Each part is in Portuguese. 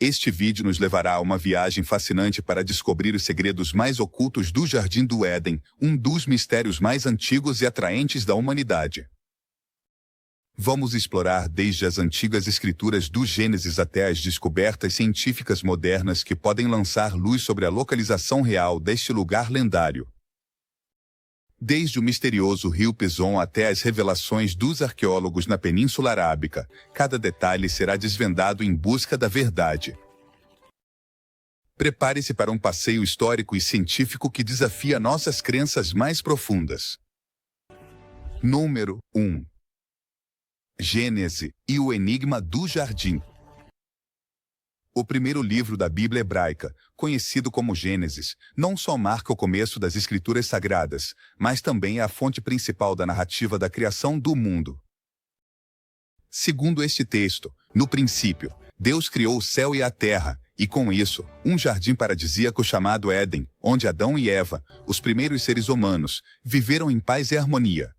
Este vídeo nos levará a uma viagem fascinante para descobrir os segredos mais ocultos do Jardim do Éden, um dos mistérios mais antigos e atraentes da humanidade. Vamos explorar desde as antigas escrituras do Gênesis até as descobertas científicas modernas que podem lançar luz sobre a localização real deste lugar lendário. Desde o misterioso rio Pison até as revelações dos arqueólogos na Península Arábica, cada detalhe será desvendado em busca da verdade. Prepare-se para um passeio histórico e científico que desafia nossas crenças mais profundas. Número 1. Gênese e o Enigma do Jardim. O primeiro livro da Bíblia hebraica, conhecido como Gênesis, não só marca o começo das Escrituras Sagradas, mas também é a fonte principal da narrativa da criação do mundo. Segundo este texto, no princípio, Deus criou o céu e a terra, e com isso, um jardim paradisíaco chamado Éden, onde Adão e Eva, os primeiros seres humanos, viveram em paz e harmonia.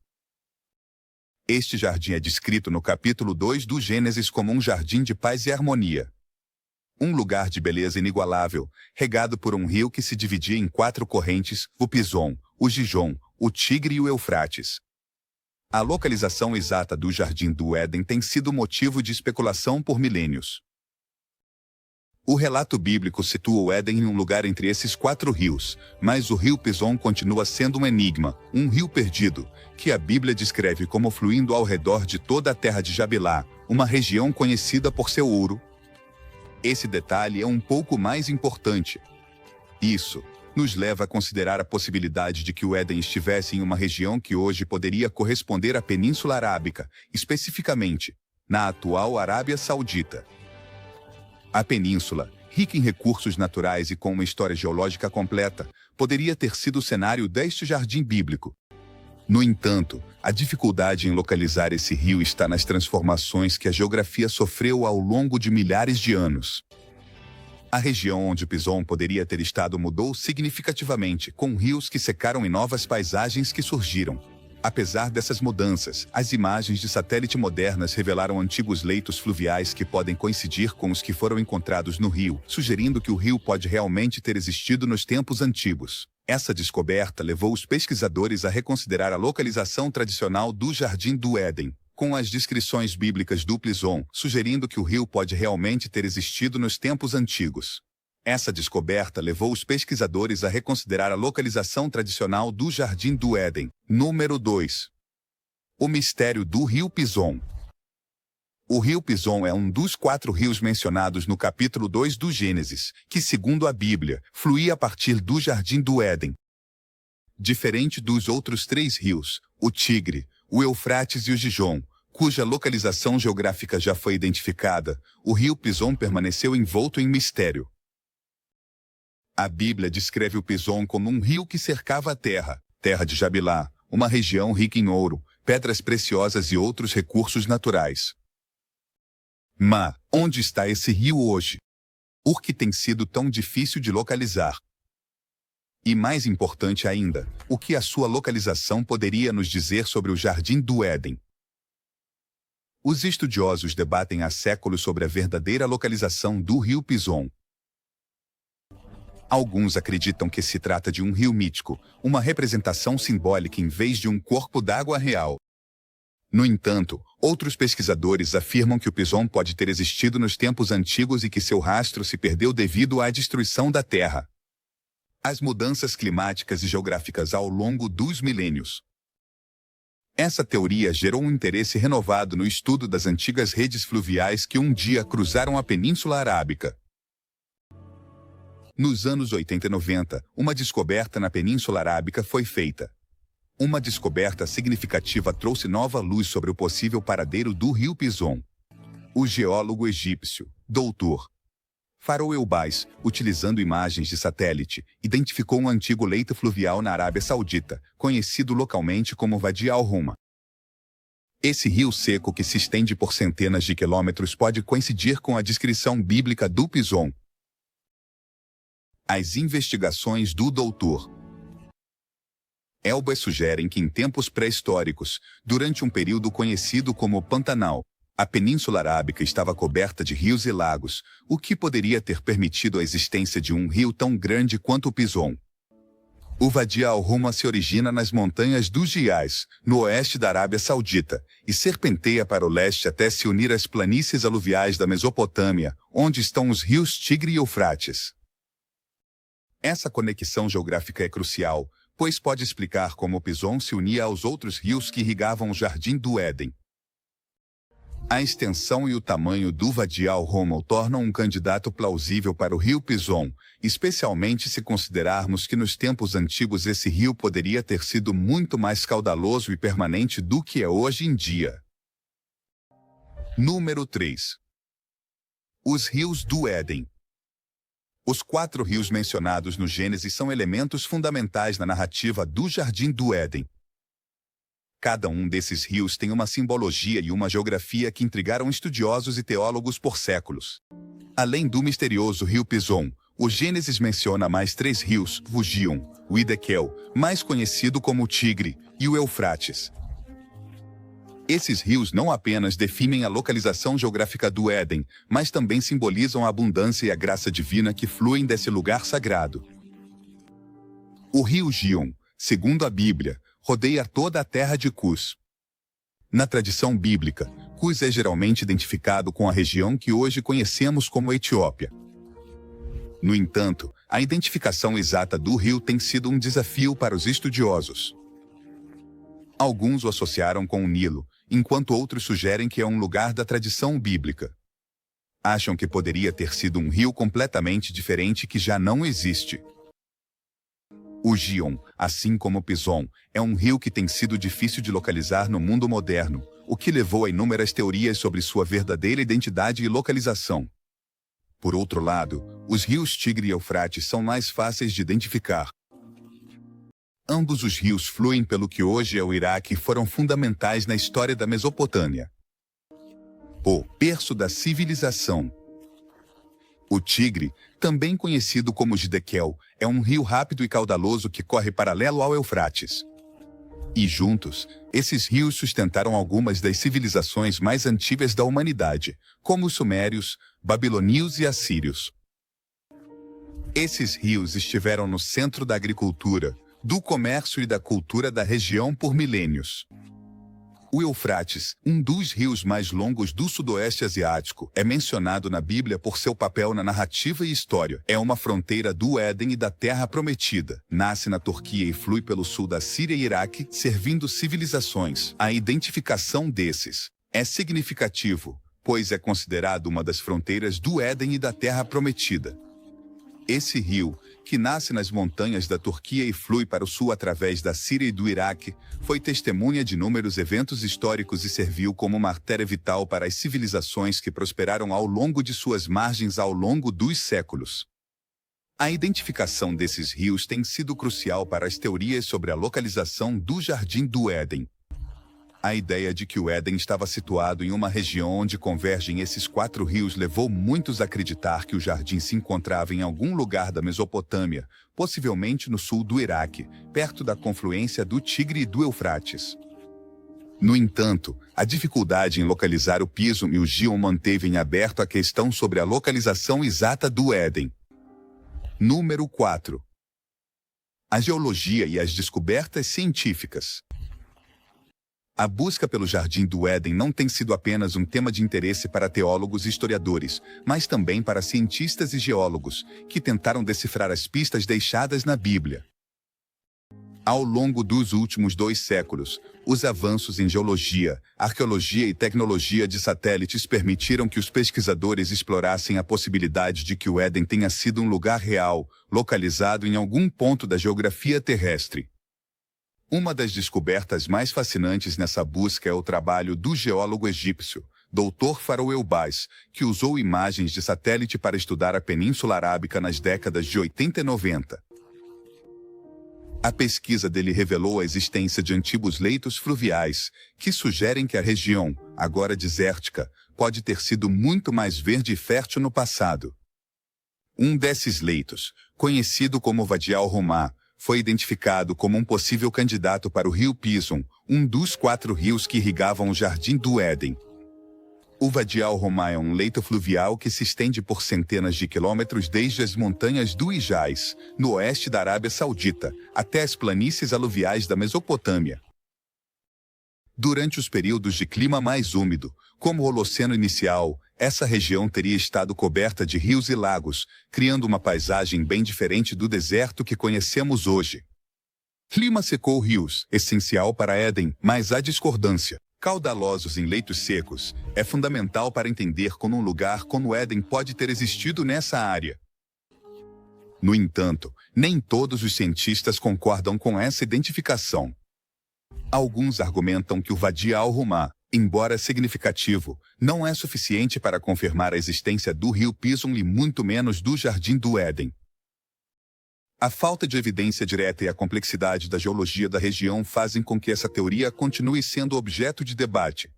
Este jardim é descrito no capítulo 2 do Gênesis como um jardim de paz e harmonia. Um lugar de beleza inigualável, regado por um rio que se dividia em 4 correntes, o Pison, o Gijom, o Tigre e o Eufrates. A localização exata do Jardim do Éden tem sido motivo de especulação por milênios. O relato bíblico situa o Éden em um lugar entre esses 4 rios, mas o rio Pison continua sendo um enigma, um rio perdido, que a Bíblia descreve como fluindo ao redor de toda a terra de Jabilá, uma região conhecida por seu ouro. Esse detalhe é um pouco mais importante. Isso nos leva a considerar a possibilidade de que o Éden estivesse em uma região que hoje poderia corresponder à Península Arábica, especificamente na atual Arábia Saudita. A península, rica em recursos naturais e com uma história geológica completa, poderia ter sido o cenário deste jardim bíblico. No entanto, a dificuldade em localizar esse rio está nas transformações que a geografia sofreu ao longo de milhares de anos. A região onde Pison poderia ter estado mudou significativamente, com rios que secaram e novas paisagens que surgiram. Apesar dessas mudanças, as imagens de satélite modernas revelaram antigos leitos fluviais que podem coincidir com os que foram encontrados no rio, sugerindo que o rio pode realmente ter existido nos tempos antigos. Essa descoberta levou os pesquisadores a reconsiderar a localização tradicional do Jardim do Éden, com as descrições bíblicas do Pison, sugerindo que o rio pode realmente ter existido nos tempos antigos. Essa descoberta levou os pesquisadores a reconsiderar a localização tradicional do Jardim do Éden. Número 2. O mistério do rio Pison. O rio Pison é um dos 4 rios mencionados no capítulo 2 do Gênesis, que, segundo a Bíblia, fluía a partir do Jardim do Éden. Diferente dos outros 3 rios, o Tigre, o Eufrates e o Gijom, cuja localização geográfica já foi identificada, o rio Pison permaneceu envolto em mistério. A Bíblia descreve o Pison como um rio que cercava a terra de Jabilá, uma região rica em ouro, pedras preciosas e outros recursos naturais. Mas, onde está esse rio hoje? Por que tem sido tão difícil de localizar? E mais importante ainda, o que a sua localização poderia nos dizer sobre o Jardim do Éden? Os estudiosos debatem há séculos sobre a verdadeira localização do rio Pison. Alguns acreditam que se trata de um rio mítico, uma representação simbólica em vez de um corpo d'água real. No entanto, outros pesquisadores afirmam que o Pison pode ter existido nos tempos antigos e que seu rastro se perdeu devido à destruição da Terra. As mudanças climáticas e geográficas ao longo dos milênios. Essa teoria gerou um interesse renovado no estudo das antigas redes fluviais que um dia cruzaram a Península Arábica. Nos anos 80 e 90, uma descoberta na Península Arábica foi feita. Uma descoberta significativa trouxe nova luz sobre o possível paradeiro do rio Pison. O geólogo egípcio, Dr. Farouk El-Baz, utilizando imagens de satélite, identificou um antigo leito fluvial na Arábia Saudita, conhecido localmente como Wadi al-Huma. Esse rio seco que se estende por centenas de quilômetros pode coincidir com a descrição bíblica do Pison. As investigações do Dr. El-Baz sugerem que em tempos pré-históricos, durante um período conhecido como Pantanal, A Península Arábica estava coberta de rios e lagos, o que poderia ter permitido a existência de um rio tão grande quanto o Pison. O Wadi al-Rumma se origina nas montanhas dos Giais, no oeste da Arábia Saudita, e serpenteia para o leste até se unir às planícies aluviais da Mesopotâmia, onde estão os rios Tigre e Eufrates. Essa conexão geográfica é crucial, pois pode explicar como o Pison se unia aos outros rios que irrigavam o Jardim do Éden. A extensão e o tamanho do Wadi al-Rumma o tornam um candidato plausível para o rio Pison, especialmente se considerarmos que nos tempos antigos esse rio poderia ter sido muito mais caudaloso e permanente do que é hoje em dia. Número 3. Os rios do Éden. Os 4 rios mencionados no Gênesis são elementos fundamentais na narrativa do Jardim do Éden. Cada um desses rios tem uma simbologia e uma geografia que intrigaram estudiosos e teólogos por séculos. Além do misterioso rio Pison, o Gênesis menciona mais 3 rios, o Gion, o Hiddekel, mais conhecido como o Tigre, e o Eufrates. Esses rios não apenas definem a localização geográfica do Éden, mas também simbolizam a abundância e a graça divina que fluem desse lugar sagrado. O rio Gion, segundo a Bíblia, rodeia toda a terra de Cus. Na tradição bíblica, Cus é geralmente identificado com a região que hoje conhecemos como Etiópia. No entanto, a identificação exata do rio tem sido um desafio para os estudiosos. Alguns o associaram com o Nilo, enquanto outros sugerem que é um lugar da tradição bíblica. Acham que poderia ter sido um rio completamente diferente que já não existe. O Gion, assim como o Pison, é um rio que tem sido difícil de localizar no mundo moderno, o que levou a inúmeras teorias sobre sua verdadeira identidade e localização. Por outro lado, os rios Tigre e Eufrates são mais fáceis de identificar. Ambos os rios fluem pelo que hoje é o Iraque e foram fundamentais na história da Mesopotâmia. O berço da civilização. O Tigre, também conhecido como Hiddekel, é um rio rápido e caudaloso que corre paralelo ao Eufrates. E juntos, esses rios sustentaram algumas das civilizações mais antigas da humanidade, como os sumérios, babilônios e assírios. Esses rios estiveram no centro da agricultura, do comércio e da cultura da região por milênios. O Eufrates, um dos rios mais longos do sudoeste asiático, é mencionado na Bíblia por seu papel na narrativa e história. É uma fronteira do Éden e da Terra Prometida. Nasce na Turquia e flui pelo sul da Síria e Iraque, servindo civilizações. A identificação desses é significativo, pois é considerado uma das fronteiras do Éden e da Terra Prometida. Esse rio, que nasce nas montanhas da Turquia e flui para o sul através da Síria e do Iraque, foi testemunha de inúmeros eventos históricos e serviu como uma artéria vital para as civilizações que prosperaram ao longo de suas margens ao longo dos séculos. A identificação desses rios tem sido crucial para as teorias sobre a localização do Jardim do Éden. A ideia de que o Éden estava situado em uma região onde convergem esses 4 rios levou muitos a acreditar que o jardim se encontrava em algum lugar da Mesopotâmia, possivelmente no sul do Iraque, perto da confluência do Tigre e do Eufrates. No entanto, a dificuldade em localizar o Pison e o Gion manteve em aberto a questão sobre a localização exata do Éden. Número 4. A geologia e as descobertas científicas. A busca pelo Jardim do Éden não tem sido apenas um tema de interesse para teólogos e historiadores, mas também para cientistas e geólogos, que tentaram decifrar as pistas deixadas na Bíblia. Ao longo dos últimos 2 séculos, os avanços em geologia, arqueologia e tecnologia de satélites permitiram que os pesquisadores explorassem a possibilidade de que o Éden tenha sido um lugar real, localizado em algum ponto da geografia terrestre. Uma das descobertas mais fascinantes nessa busca é o trabalho do geólogo egípcio, Dr. Farouk El-Baz, que usou imagens de satélite para estudar a Península Arábica nas décadas de 80 e 90. A pesquisa dele revelou a existência de antigos leitos fluviais, que sugerem que a região, agora desértica, pode ter sido muito mais verde e fértil no passado. Um desses leitos, conhecido como Wadi al-Rumma, foi identificado como um possível candidato para o rio Pison, um dos 4 rios que irrigavam o Jardim do Éden. O Wadi al-Rumah é um leito fluvial que se estende por centenas de quilômetros desde as montanhas do Hijaz, no oeste da Arábia Saudita, até as planícies aluviais da Mesopotâmia. Durante os períodos de clima mais úmido, como o Holoceno inicial, essa região teria estado coberta de rios e lagos, criando uma paisagem bem diferente do deserto que conhecemos hoje. Clima secou rios, essencial para Éden, mas há discordância. Caudalosos em leitos secos, é fundamental para entender como um lugar como Éden pode ter existido nessa área. No entanto, nem todos os cientistas concordam com essa identificação. Alguns argumentam que o Wadi al-Rumah, embora significativo, não é suficiente para confirmar a existência do rio Pison e muito menos do Jardim do Éden. A falta de evidência direta e a complexidade da geologia da região fazem com que essa teoria continue sendo objeto de debate.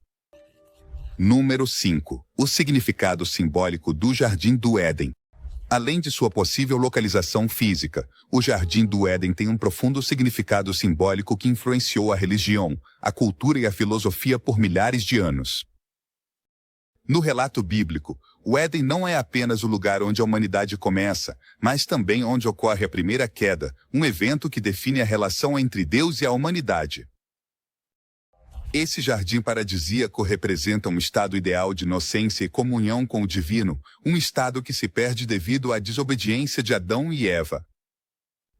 Número 5. O significado simbólico do Jardim do Éden. Além de sua possível localização física, o Jardim do Éden tem um profundo significado simbólico que influenciou a religião, a cultura e a filosofia por milhares de anos. No relato bíblico, o Éden não é apenas o lugar onde a humanidade começa, mas também onde ocorre a primeira queda, um evento que define a relação entre Deus e a humanidade. Esse jardim paradisíaco representa um estado ideal de inocência e comunhão com o divino, um estado que se perde devido à desobediência de Adão e Eva.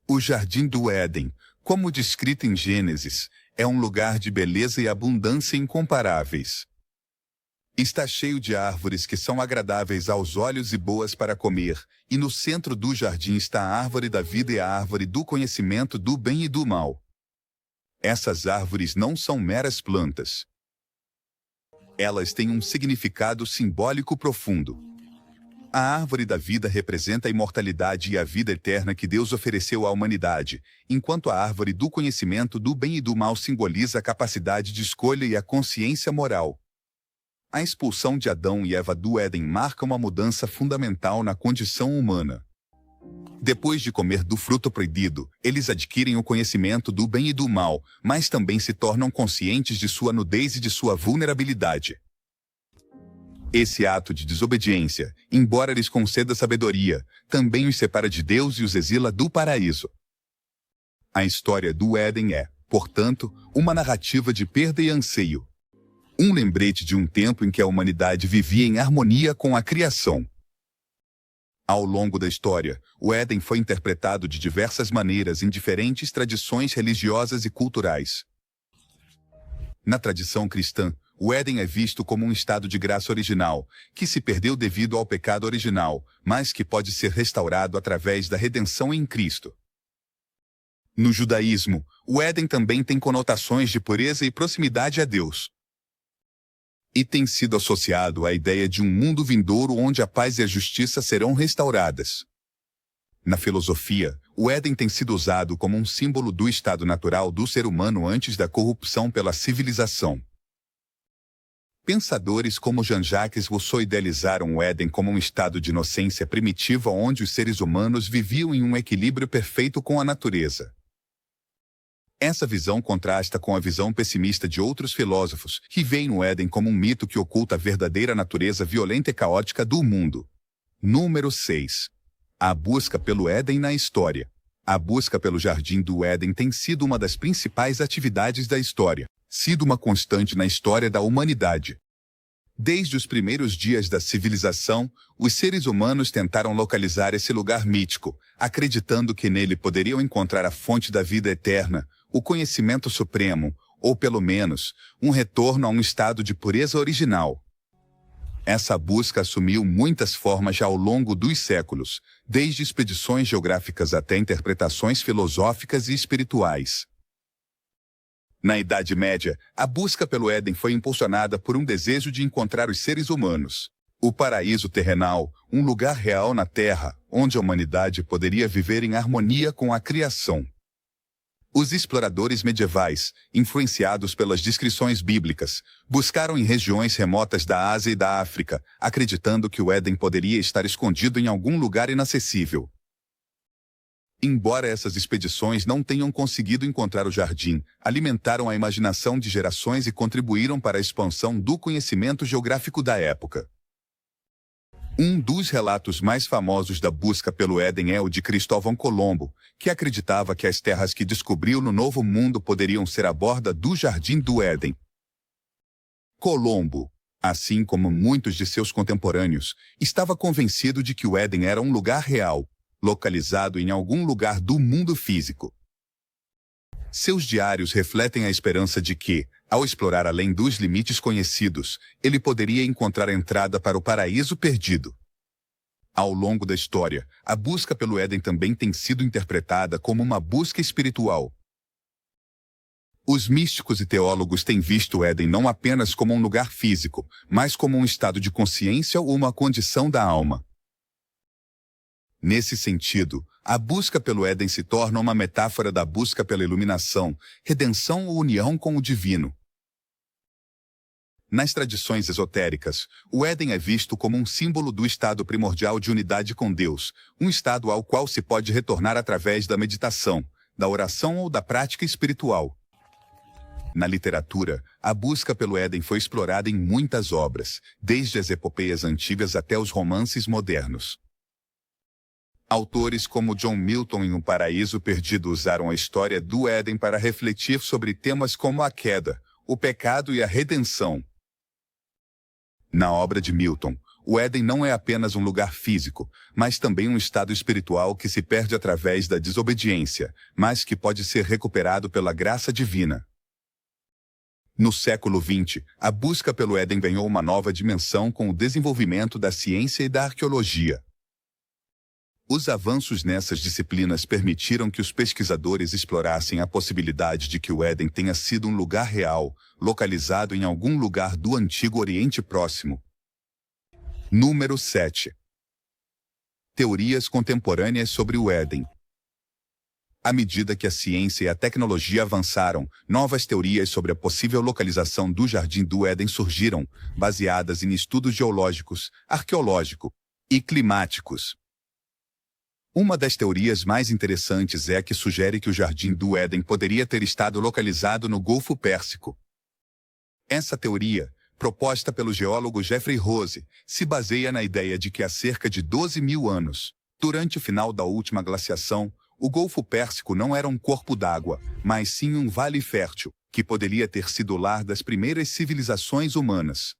O Jardim do Éden, como descrito em Gênesis, é um lugar de beleza e abundância incomparáveis. Está cheio de árvores que são agradáveis aos olhos e boas para comer, e no centro do jardim está a árvore da vida e a árvore do conhecimento do bem e do mal. Essas árvores não são meras plantas. Elas têm um significado simbólico profundo. A árvore da vida representa a imortalidade e a vida eterna que Deus ofereceu à humanidade, enquanto a árvore do conhecimento do bem e do mal simboliza a capacidade de escolha e a consciência moral. A expulsão de Adão e Eva do Éden marca uma mudança fundamental na condição humana. Depois de comer do fruto proibido, eles adquirem o conhecimento do bem e do mal, mas também se tornam conscientes de sua nudez e de sua vulnerabilidade. Esse ato de desobediência, embora lhes conceda sabedoria, também os separa de Deus e os exila do paraíso. A história do Éden é, portanto, uma narrativa de perda e anseio. Um lembrete de um tempo em que a humanidade vivia em harmonia com a criação. Ao longo da história, o Éden foi interpretado de diversas maneiras em diferentes tradições religiosas e culturais. Na tradição cristã, o Éden é visto como um estado de graça original, que se perdeu devido ao pecado original, mas que pode ser restaurado através da redenção em Cristo. No judaísmo, o Éden também tem conotações de pureza e proximidade a Deus. E tem sido associado à ideia de um mundo vindouro onde a paz e a justiça serão restauradas. Na filosofia, o Éden tem sido usado como um símbolo do estado natural do ser humano antes da corrupção pela civilização. Pensadores como Jean-Jacques Rousseau idealizaram o Éden como um estado de inocência primitiva onde os seres humanos viviam em um equilíbrio perfeito com a natureza. Essa visão contrasta com a visão pessimista de outros filósofos, que veem o Éden como um mito que oculta a verdadeira natureza violenta e caótica do mundo. Número 6. A busca pelo Éden na história. A busca pelo Jardim do Éden tem sido uma das principais atividades da história, sido uma constante na história da humanidade. Desde os primeiros dias da civilização, os seres humanos tentaram localizar esse lugar mítico, acreditando que nele poderiam encontrar a fonte da vida eterna, o conhecimento supremo, ou pelo menos, um retorno a um estado de pureza original. Essa busca assumiu muitas formas já ao longo dos séculos, desde expedições geográficas até interpretações filosóficas e espirituais. Na Idade Média, a busca pelo Éden foi impulsionada por um desejo de encontrar os seres humanos. O paraíso terrenal, um lugar real na Terra, onde a humanidade poderia viver em harmonia com a criação. Os exploradores medievais, influenciados pelas descrições bíblicas, buscaram em regiões remotas da Ásia e da África, acreditando que o Éden poderia estar escondido em algum lugar inacessível. Embora essas expedições não tenham conseguido encontrar o jardim, alimentaram a imaginação de gerações e contribuíram para a expansão do conhecimento geográfico da época. Um dos relatos mais famosos da busca pelo Éden é o de Cristóvão Colombo, que acreditava que as terras que descobriu no Novo Mundo poderiam ser a borda do Jardim do Éden. Colombo, assim como muitos de seus contemporâneos, estava convencido de que o Éden era um lugar real, localizado em algum lugar do mundo físico. Seus diários refletem a esperança de que, ao explorar além dos limites conhecidos, ele poderia encontrar a entrada para o paraíso perdido. Ao longo da história, a busca pelo Éden também tem sido interpretada como uma busca espiritual. Os místicos e teólogos têm visto o Éden não apenas como um lugar físico, mas como um estado de consciência ou uma condição da alma. Nesse sentido, a busca pelo Éden se torna uma metáfora da busca pela iluminação, redenção ou união com o divino. Nas tradições esotéricas, o Éden é visto como um símbolo do estado primordial de unidade com Deus, um estado ao qual se pode retornar através da meditação, da oração ou da prática espiritual. Na literatura, a busca pelo Éden foi explorada em muitas obras, desde as epopeias antigas até os romances modernos. Autores como John Milton em Um Paraíso Perdido usaram a história do Éden para refletir sobre temas como a queda, o pecado e a redenção. Na obra de Milton, o Éden não é apenas um lugar físico, mas também um estado espiritual que se perde através da desobediência, mas que pode ser recuperado pela graça divina. No século XX, a busca pelo Éden ganhou uma nova dimensão com o desenvolvimento da ciência e da arqueologia. Os avanços nessas disciplinas permitiram que os pesquisadores explorassem a possibilidade de que o Éden tenha sido um lugar real, localizado em algum lugar do Antigo Oriente Próximo. Número 7. Teorias contemporâneas sobre o Éden. À medida que a ciência e a tecnologia avançaram, novas teorias sobre a possível localização do Jardim do Éden surgiram, baseadas em estudos geológicos, arqueológicos e climáticos. Uma das teorias mais interessantes é a que sugere que o Jardim do Éden poderia ter estado localizado no Golfo Pérsico. Essa teoria, proposta pelo geólogo Jeffrey Rose, se baseia na ideia de que há cerca de 12 mil anos, durante o final da última glaciação, o Golfo Pérsico não era um corpo d'água, mas sim um vale fértil, que poderia ter sido o lar das primeiras civilizações humanas.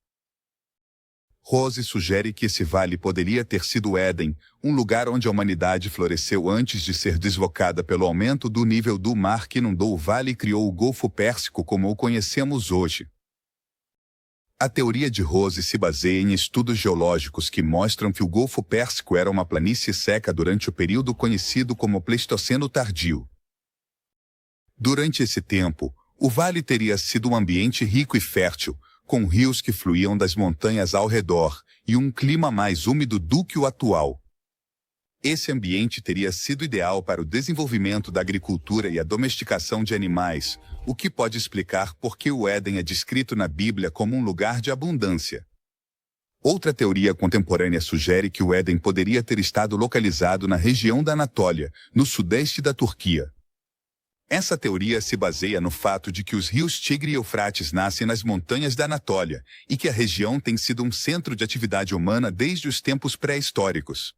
Rose sugere que esse vale poderia ter sido o Éden, um lugar onde a humanidade floresceu antes de ser deslocada pelo aumento do nível do mar que inundou o vale e criou o Golfo Pérsico como o conhecemos hoje. A teoria de Rose se baseia em estudos geológicos que mostram que o Golfo Pérsico era uma planície seca durante o período conhecido como Pleistoceno Tardio. Durante esse tempo, o vale teria sido um ambiente rico e fértil, com rios que fluíam das montanhas ao redor e um clima mais úmido do que o atual. Esse ambiente teria sido ideal para o desenvolvimento da agricultura e a domesticação de animais, o que pode explicar por que o Éden é descrito na Bíblia como um lugar de abundância. Outra teoria contemporânea sugere que o Éden poderia ter estado localizado na região da Anatólia, no sudeste da Turquia. Essa teoria se baseia no fato de que os rios Tigre e Eufrates nascem nas montanhas da Anatólia e que a região tem sido um centro de atividade humana desde os tempos pré-históricos.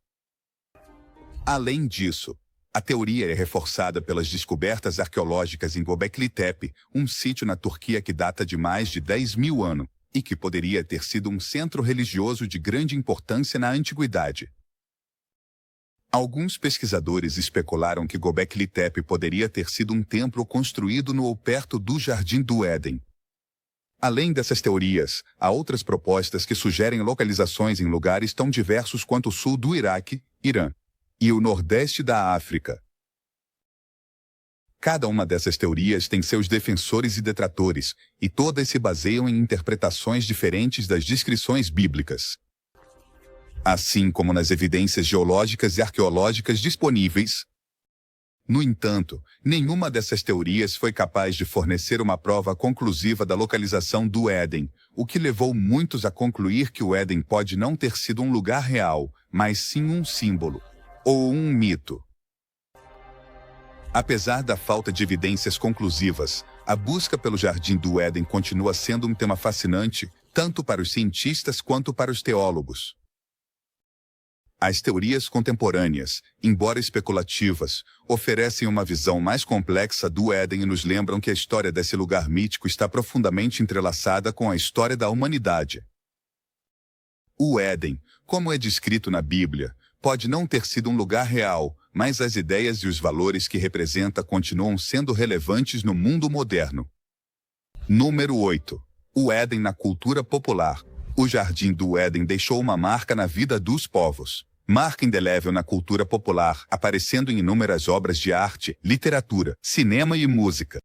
Além disso, a teoria é reforçada pelas descobertas arqueológicas em Göbekli Tepe, um sítio na Turquia que data de mais de 10 mil anos e que poderia ter sido um centro religioso de grande importância na antiguidade. Alguns pesquisadores especularam que Göbekli Tepe poderia ter sido um templo construído no ou perto do Jardim do Éden. Além dessas teorias, há outras propostas que sugerem localizações em lugares tão diversos quanto o sul do Iraque, Irã, e o nordeste da África. Cada uma dessas teorias tem seus defensores e detratores, e todas se baseiam em interpretações diferentes das descrições bíblicas. Assim como nas evidências geológicas e arqueológicas disponíveis. No entanto, nenhuma dessas teorias foi capaz de fornecer uma prova conclusiva da localização do Éden, o que levou muitos a concluir que o Éden pode não ter sido um lugar real, mas sim um símbolo, ou um mito. Apesar da falta de evidências conclusivas, a busca pelo Jardim do Éden continua sendo um tema fascinante, tanto para os cientistas quanto para os teólogos. As teorias contemporâneas, embora especulativas, oferecem uma visão mais complexa do Éden e nos lembram que a história desse lugar mítico está profundamente entrelaçada com a história da humanidade. O Éden, como é descrito na Bíblia, pode não ter sido um lugar real, mas as ideias e os valores que representa continuam sendo relevantes no mundo moderno. Número 8. O Éden na cultura popular. O Jardim do Éden deixou uma marca na vida dos povos. Marca indelével na cultura popular, aparecendo em inúmeras obras de arte, literatura, cinema e música.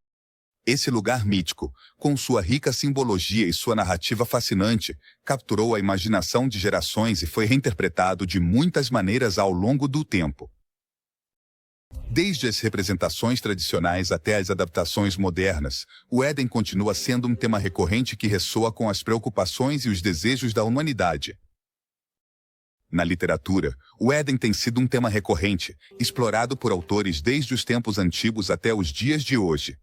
Esse lugar mítico, com sua rica simbologia e sua narrativa fascinante, capturou a imaginação de gerações e foi reinterpretado de muitas maneiras ao longo do tempo. Desde as representações tradicionais até as adaptações modernas, o Éden continua sendo um tema recorrente que ressoa com as preocupações e os desejos da humanidade. Na literatura, o Éden tem sido um tema recorrente, explorado por autores desde os tempos antigos até os dias de hoje.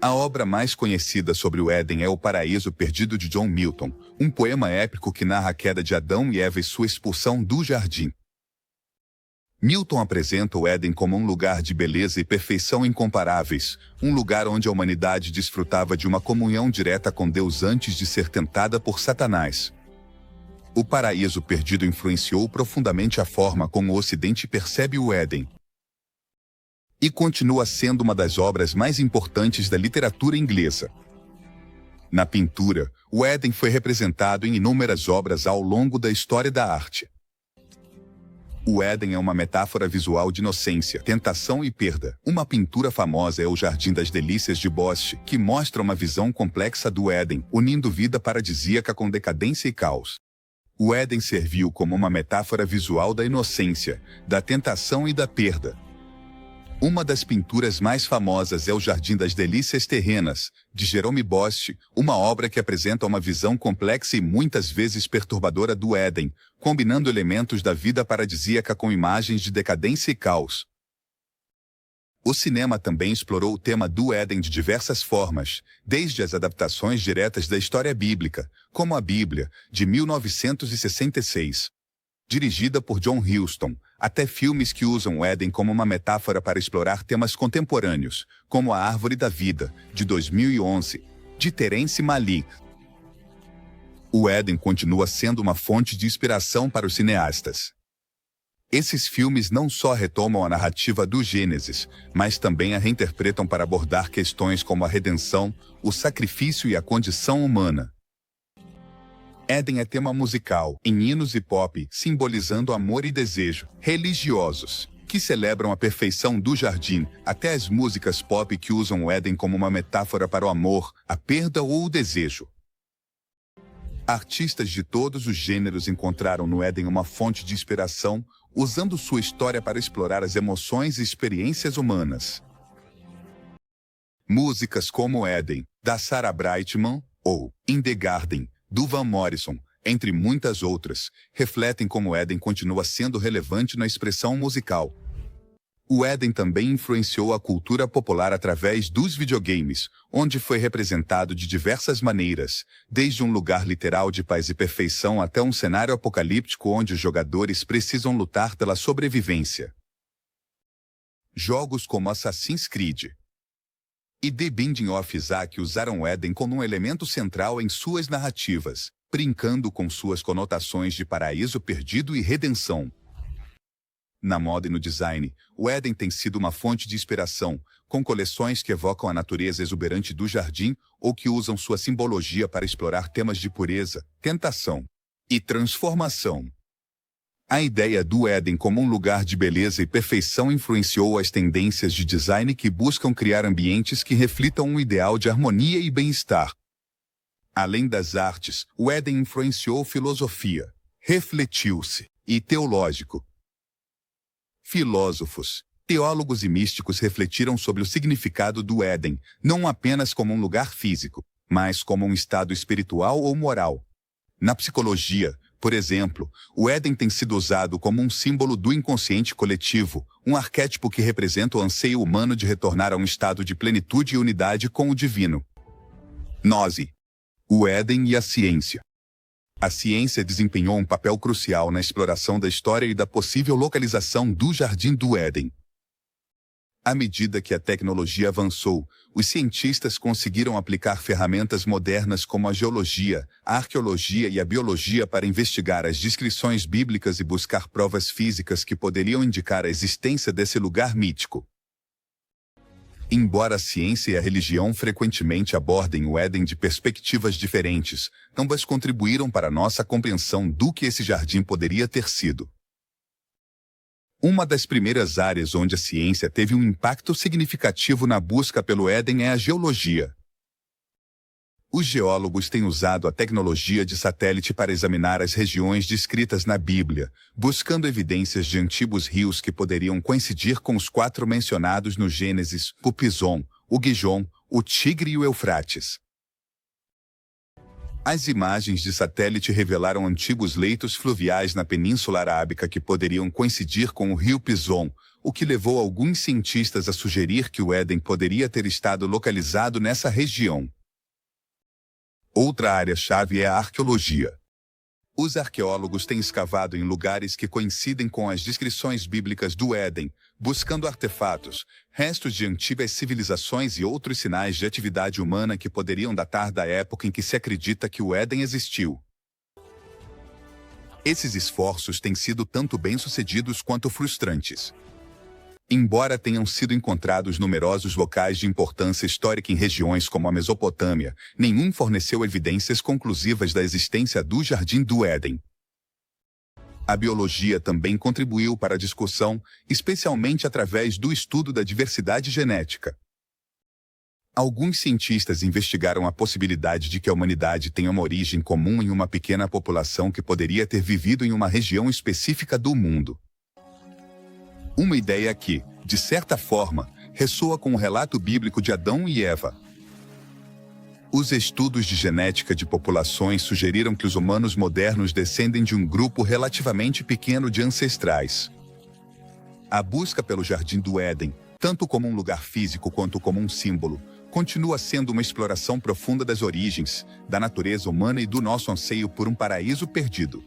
A obra mais conhecida sobre o Éden é O Paraíso Perdido de John Milton, um poema épico que narra a queda de Adão e Eva e sua expulsão do jardim. Milton apresenta o Éden como um lugar de beleza e perfeição incomparáveis, um lugar onde a humanidade desfrutava de uma comunhão direta com Deus antes de ser tentada por Satanás. O Paraíso Perdido influenciou profundamente a forma como o Ocidente percebe o Éden. E continua sendo uma das obras mais importantes da literatura inglesa. Na pintura, o Éden foi representado em inúmeras obras ao longo da história da arte. O Éden é uma metáfora visual de inocência, tentação e perda. Uma pintura famosa é o Jardim das Delícias de Bosch, que mostra uma visão complexa do Éden, unindo vida paradisíaca com decadência e caos. O Éden serviu como uma metáfora visual da inocência, da tentação e da perda. Uma das pinturas mais famosas é o Jardim das Delícias Terrenas, de Jerome Bosch, uma obra que apresenta uma visão complexa e muitas vezes perturbadora do Éden, combinando elementos da vida paradisíaca com imagens de decadência e caos. O cinema também explorou o tema do Éden de diversas formas, desde as adaptações diretas da história bíblica, como a Bíblia, de 1966. Dirigida por John Huston, até filmes que usam o Éden como uma metáfora para explorar temas contemporâneos, como A Árvore da Vida, de 2011, de Terence Malick. O Éden continua sendo uma fonte de inspiração para os cineastas. Esses filmes não só retomam a narrativa do Gênesis, mas também a reinterpretam para abordar questões como a redenção, o sacrifício e a condição humana. Éden é tema musical, em hinos e pop, simbolizando amor e desejo, religiosos, que celebram a perfeição do jardim, até as músicas pop que usam o Éden como uma metáfora para o amor, a perda ou o desejo. Artistas de todos os gêneros encontraram no Éden uma fonte de inspiração, usando sua história para explorar as emoções e experiências humanas. Músicas como Éden, da Sarah Brightman, ou In the Garden, do Van Morrison, entre muitas outras, refletem como Éden continua sendo relevante na expressão musical. O Éden também influenciou a cultura popular através dos videogames, onde foi representado de diversas maneiras, desde um lugar literal de paz e perfeição até um cenário apocalíptico onde os jogadores precisam lutar pela sobrevivência. Jogos como Assassin's Creed e The Binding of Isaac usaram o Éden como um elemento central em suas narrativas, brincando com suas conotações de paraíso perdido e redenção. Na moda e no design, o Éden tem sido uma fonte de inspiração, com coleções que evocam a natureza exuberante do jardim ou que usam sua simbologia para explorar temas de pureza, tentação e transformação. A ideia do Éden como um lugar de beleza e perfeição influenciou as tendências de design que buscam criar ambientes que reflitam um ideal de harmonia e bem-estar. Além das artes, o Éden influenciou filosofia, refletiu-se, e teológico. Filósofos, teólogos e místicos refletiram sobre o significado do Éden, não apenas como um lugar físico, mas como um estado espiritual ou moral. Na psicologia, Por exemplo, o Éden tem sido usado como um símbolo do inconsciente coletivo, um arquétipo que representa o anseio humano de retornar a um estado de plenitude e unidade com o divino. Gnose. O Éden e a ciência. A ciência desempenhou um papel crucial na exploração da história e da possível localização do Jardim do Éden. À medida que a tecnologia avançou, os cientistas conseguiram aplicar ferramentas modernas como a geologia, a arqueologia e a biologia para investigar as descrições bíblicas e buscar provas físicas que poderiam indicar a existência desse lugar mítico. Embora a ciência e a religião frequentemente abordem o Éden de perspectivas diferentes, ambas contribuíram para nossa compreensão do que esse jardim poderia ter sido. Uma das primeiras áreas onde a ciência teve um impacto significativo na busca pelo Éden é a geologia. Os geólogos têm usado a tecnologia de satélite para examinar as regiões descritas na Bíblia, buscando evidências de antigos rios que poderiam coincidir com os 4 mencionados no Gênesis: o Pison, o Gijom, o Tigre e o Eufrates. As imagens de satélite revelaram antigos leitos fluviais na Península Arábica que poderiam coincidir com o rio Pison, o que levou alguns cientistas a sugerir que o Éden poderia ter estado localizado nessa região. Outra área-chave é a arqueologia. Os arqueólogos têm escavado em lugares que coincidem com as descrições bíblicas do Éden, buscando artefatos, restos de antigas civilizações e outros sinais de atividade humana que poderiam datar da época em que se acredita que o Éden existiu. Esses esforços têm sido tanto bem-sucedidos quanto frustrantes. Embora tenham sido encontrados numerosos locais de importância histórica em regiões como a Mesopotâmia, nenhum forneceu evidências conclusivas da existência do Jardim do Éden. A biologia também contribuiu para a discussão, especialmente através do estudo da diversidade genética. Alguns cientistas investigaram a possibilidade de que a humanidade tenha uma origem comum em uma pequena população que poderia ter vivido em uma região específica do mundo. Uma ideia que, de certa forma, ressoa com o relato bíblico de Adão e Eva. Os estudos de genética de populações sugeriram que os humanos modernos descendem de um grupo relativamente pequeno de ancestrais. A busca pelo Jardim do Éden, tanto como um lugar físico quanto como um símbolo, continua sendo uma exploração profunda das origens, da natureza humana e do nosso anseio por um paraíso perdido.